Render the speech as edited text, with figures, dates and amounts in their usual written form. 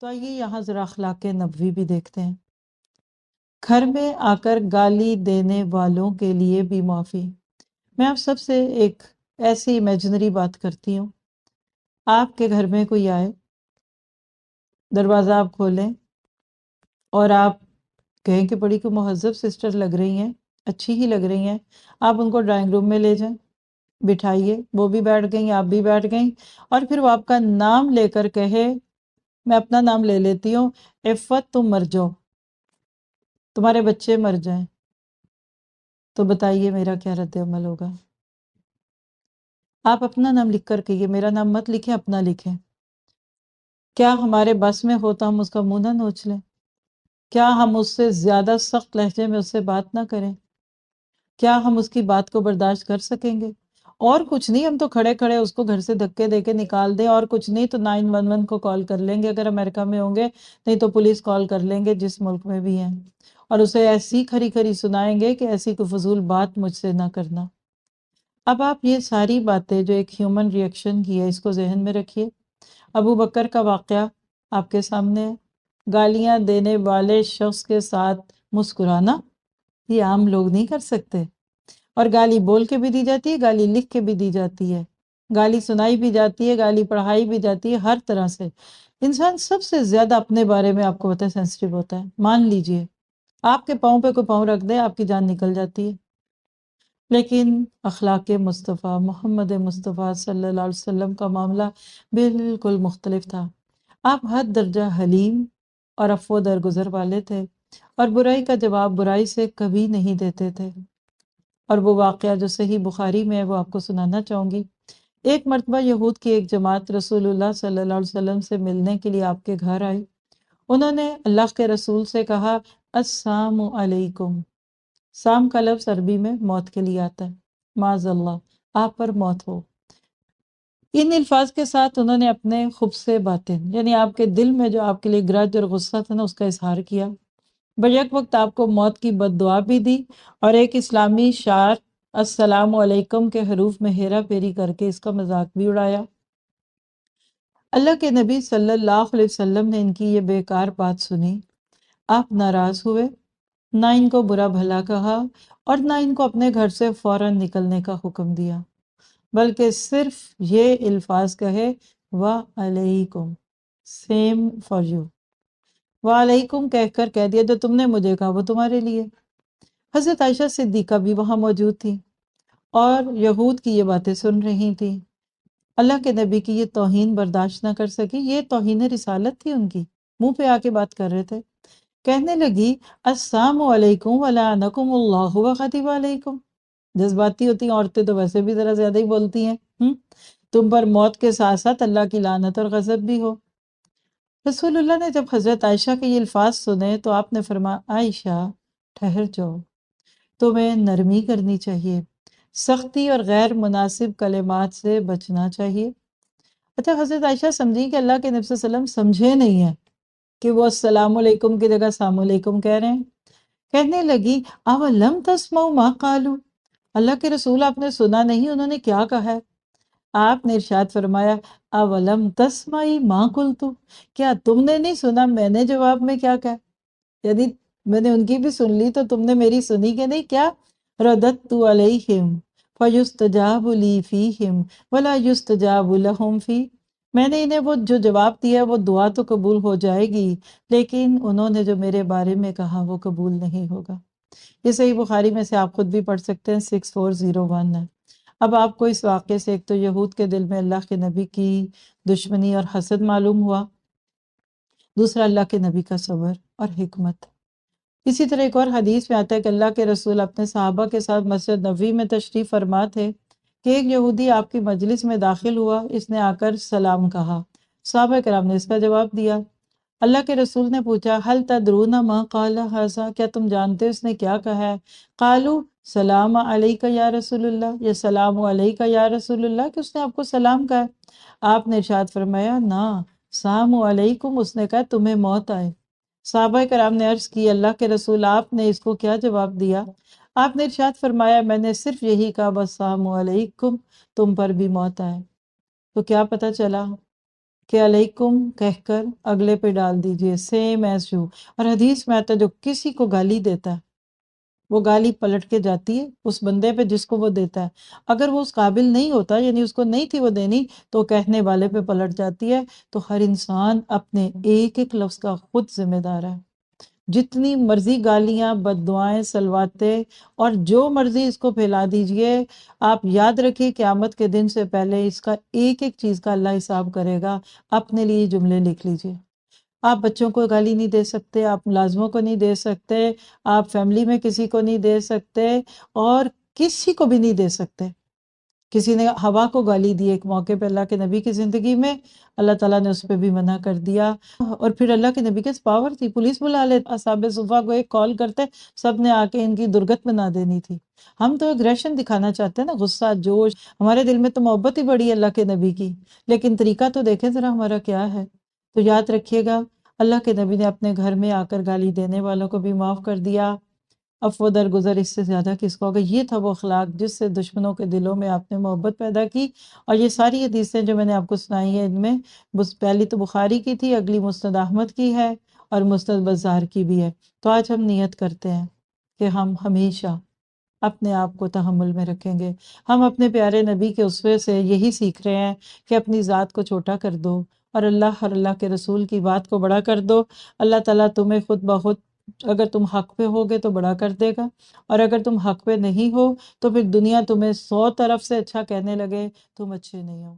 تو آئیے یہاں ذرا اخلاق نبوی بھی دیکھتے ہیں۔ گھر میں آ کر گالی دینے والوں کے لیے بھی معافی۔ میں آپ سب سے ایک ایسی امیجنری بات کرتی ہوں۔ آپ کے گھر میں کوئی آئے، دروازہ آپ کھولیں اور آپ کہیں کہ بڑی کوئی مہذب سسٹر لگ رہی ہیں، اچھی ہی لگ رہی ہیں، آپ ان کو ڈرائنگ روم میں لے جائیں، بٹھائیے، وہ بھی بیٹھ گئیں، آپ بھی بیٹھ گئیں، اور پھر وہ آپ کا نام لے کر کہے، میں اپنا نام لے لیتی ہوں، عفت تم مر جاؤ، تمہارے بچے مر جائیں، تو بتائیے میرا کیا رد عمل ہوگا؟ آپ اپنا نام لکھ کر کہیے، میرا نام مت لکھیں، اپنا لکھیں۔ کیا ہمارے بس میں ہو تو ہم اس کا منہ نہ نوچ لیں؟ کیا ہم اس سے زیادہ سخت لہجے میں اس سے بات نہ کریں؟ کیا ہم اس کی بات کو برداشت کر سکیں گے؟ اور کچھ نہیں، ہم تو کھڑے کھڑے اس کو گھر سے دھکے دے کے نکال دیں، اور کچھ نہیں تو 911 کو کال کر لیں گے اگر امریکہ میں ہوں گے، نہیں تو پولیس کال کر لیں گے جس ملک میں بھی ہیں، اور اسے ایسی کھری کھری سنائیں گے کہ ایسی کوئی فضول بات مجھ سے نہ کرنا۔ اب آپ یہ ساری باتیں جو ایک ہیومن ریئیکشن کی ہے، اس کو ذہن میں رکھیے۔ ابو بکر کا واقعہ آپ کے سامنے ہے۔ گالیاں دینے والے شخص کے ساتھ مسکرانا یہ عام لوگ نہیں کر سکتے، اور گالی بول کے بھی دی جاتی ہے، گالی لکھ کے بھی دی جاتی ہے، گالی سنائی بھی جاتی ہے، گالی پڑھائی بھی جاتی ہے، ہر طرح سے۔ انسان سب سے زیادہ اپنے بارے میں آپ کو پتہ ہے سینسٹیو ہوتا ہے، مان لیجئے آپ کے پاؤں پہ کوئی پاؤں رکھ دے آپ کی جان نکل جاتی ہے، لیکن اخلاق مصطفیٰ محمد مصطفیٰ صلی اللہ علیہ وسلم کا معاملہ بالکل مختلف تھا۔ آپ حد درجہ حلیم اور عفو درگزر والے تھے، اور برائی کا جواب برائی سے کبھی نہیں دیتے تھے۔ اور وہ واقعہ جو صحیح بخاری میں ہے وہ آپ کو سنانا چاہوں گی۔ ایک مرتبہ یہود کی ایک جماعت رسول اللہ صلی اللہ علیہ وسلم سے ملنے کے لیے آپ کے گھر آئی۔ انہوں نے اللہ کے رسول سے کہا، السلام علیکم۔ سام کا لفظ عربی میں موت کے لیے آتا ہے، معاذ اللہ، آپ پر موت ہو۔ ان الفاظ کے ساتھ انہوں نے اپنے خب سے باتیں، یعنی آپ کے دل میں جو آپ کے لیے گرج اور غصہ تھا نا، اس کا اظہار کیا۔ بیک وقت آپ کو موت کی بد دعا بھی دی، اور ایک اسلامی شعر السلام علیکم کے حروف میں ہیرا پھیری کر کے اس کا مذاق بھی اڑایا۔ اللہ کے نبی صلی اللہ علیہ وسلم نے ان کی یہ بیکار بات سنی، آپ ناراض ہوئے، نہ ان کو برا بھلا کہا اور نہ ان کو اپنے گھر سے فوراً نکلنے کا حکم دیا، بلکہ صرف یہ الفاظ کہے، وعلیکم، سیم فار یو، وعلیکم کہہ کر کہہ دیا جو تم نے مجھے کہا وہ تمہارے لیے۔ حضرت عائشہ صدیقہ بھی وہاں موجود تھی اور یہود کی یہ باتیں سن رہی تھی۔ اللہ کے نبی کی یہ توہین برداشت نہ کر سکی، یہ توہین رسالت تھی ان کی، منہ پہ آ کے بات کر رہے تھے۔ کہنے لگی، السلام علیکم ولعنکم اللہ وغضب علیکم۔ جذباتی ہوتی ہیں عورتیں تو ویسے بھی ذرا زیادہ ہی بولتی ہیں، تم پر موت کے ساتھ ساتھ اللہ کی لعنت اور غضب بھی ہو۔ رسول اللہ نے جب حضرت عائشہ کے یہ الفاظ سنے تو آپ نے فرمایا، عائشہ ٹھہر جاؤ، تمہیں نرمی کرنی چاہیے، سختی اور غیر مناسب کلمات سے بچنا چاہیے۔ اچھا، حضرت عائشہ سمجھی کہ اللہ کے نبی صلی اللہ علیہ وسلم سمجھے نہیں ہیں کہ وہ السلام علیکم کی جگہ السلام علیکم کہہ رہے ہیں۔ کہنے لگی، اولم تسمعوا ما قالوا، اللہ کے رسول آپ نے سنا نہیں انہوں نے کیا کہا ہے؟ آپ نے ارشاد فرمایا، اولم تسمعی ما قلت، کیا تم نے نہیں سنا میں نے جواب میں کیا کہا؟ یعنی میں نے ان کی بھی سن لی تو تم نے میری سنی کہ نہیں؟ کیا رددت علیہم فیستجاب لی فیہم ولا یستجاب لہم فی، میں نے انہیں وہ جو جواب دیا وہ دعا تو قبول ہو جائے گی، لیکن انہوں نے جو میرے بارے میں کہا وہ قبول نہیں ہوگا۔ یہ صحیح بخاری میں سے آپ خود بھی پڑھ سکتے ہیں، 6401 ہے۔ اب آپ کو اس واقعے سے ایک تو یہود کے دل میں اللہ کے نبی کی دشمنی اور حسد معلوم ہوا، دوسرا اللہ کے نبی کا صبر اور حکمت۔ اسی طرح ایک اور حدیث میں آتا ہے کہ اللہ کے رسول اپنے صحابہ کے ساتھ مسجد نبوی میں تشریف فرما تھے کہ ایک یہودی آپ کی مجلس میں داخل ہوا، اس نے آ کر سلام کہا، صحابہ کرام نے اس کا جواب دیا۔ اللہ کے رسول نے پوچھا، هل تدرون ما قال هذا، کیا تم جانتے اس نے کیا کہا ہے؟ قالوا سلام علیک یا رسول اللہ، یا سلام علیک یا رسول اللہ، کہ اس نے آپ کو سلام کہا ہے؟ آپ نے ارشاد فرمایا، نہ، سلام علیکم، اس نے کہا تمہیں موت آئے۔ صحابہ کرام نے عرض کی، اللہ کے رسول آپ نے اس کو کیا جواب دیا؟ آپ نے ارشاد فرمایا، میں نے صرف یہی کہا، السلام علیکم، تم پر بھی موت آئے۔ تو کیا پتہ چلا کہ علیکم کہہ کر اگلے پہ ڈال دیجئے، سیم ایز یو۔ اور حدیث میں آتا ہے جو کسی کو گالی دیتا ہے وہ گالی پلٹ کے جاتی ہے اس بندے پہ جس کو وہ دیتا ہے، اگر وہ اس قابل نہیں ہوتا یعنی اس کو نہیں تھی وہ دینی تو کہنے والے پہ پلٹ جاتی ہے۔ تو ہر انسان اپنے ایک ایک لفظ کا خود ذمہ دار ہے، جتنی مرضی گالیاں بد دعائیں سلواتے اور جو مرضی اس کو پھیلا دیجئے، آپ یاد رکھیے قیامت کے دن سے پہلے اس کا ایک ایک چیز کا اللہ حساب کرے گا۔ اپنے لیے جملے لکھ لیجئے، آپ بچوں کو گالی نہیں دے سکتے، آپ ملازموں کو نہیں دے سکتے، آپ فیملی میں کسی کو نہیں دے سکتے اور کسی کو بھی نہیں دے سکتے۔ کسی نے ہوا کو گالی دی ایک موقع پہ اللہ کے نبی کی زندگی میں، اللہ تعالیٰ نے اس پہ بھی منع کر دیا، اور پھر اللہ کے نبی کے پاور تھی، پولیس بلا لے، اصحاب صفا کو ایک کال کرتے، سب نے آ کے ان کی درگت بنا دینی تھی۔ ہم تو اگریشن دکھانا چاہتے ہیں نا، غصہ جوش، ہمارے دل میں تو محبت ہی بڑی ہے اللہ کے نبی کی، لیکن طریقہ تو دیکھیں ذرا ہمارا کیا ہے۔ تو یاد رکھیے گا اللہ کے نبی نے اپنے گھر میں آ کر گالی دینے والوں کو بھی معاف کر دیا، عفو درگزر اس سے زیادہ کس کو ہوگا۔ یہ تھا وہ اخلاق جس سے دشمنوں کے دلوں میں آپ نے محبت پیدا کی۔ اور یہ ساری حدیثیں جو میں نے آپ کو سنائی ہیں، ان میں پہلی تو بخاری کی تھی، اگلی مسند احمد کی ہے اور مسند بزار کی بھی ہے۔ تو آج ہم نیت کرتے ہیں کہ ہم ہمیشہ اپنے آپ کو تحمل میں رکھیں گے۔ ہم اپنے پیارے نبی کے اسوے سے یہی سیکھ رہے ہیں کہ اپنی ذات کو چھوٹا کر دو اور اللہ کے رسول کی بات کو بڑا کر دو۔ اللہ تعالیٰ تمہیں خود بخود اگر تم حق پہ ہوگے تو بڑا کر دے گا، اور اگر تم حق پہ نہیں ہو تو پھر دنیا تمہیں 100 طرف سے اچھا کہنے لگے، تم اچھے نہیں ہو۔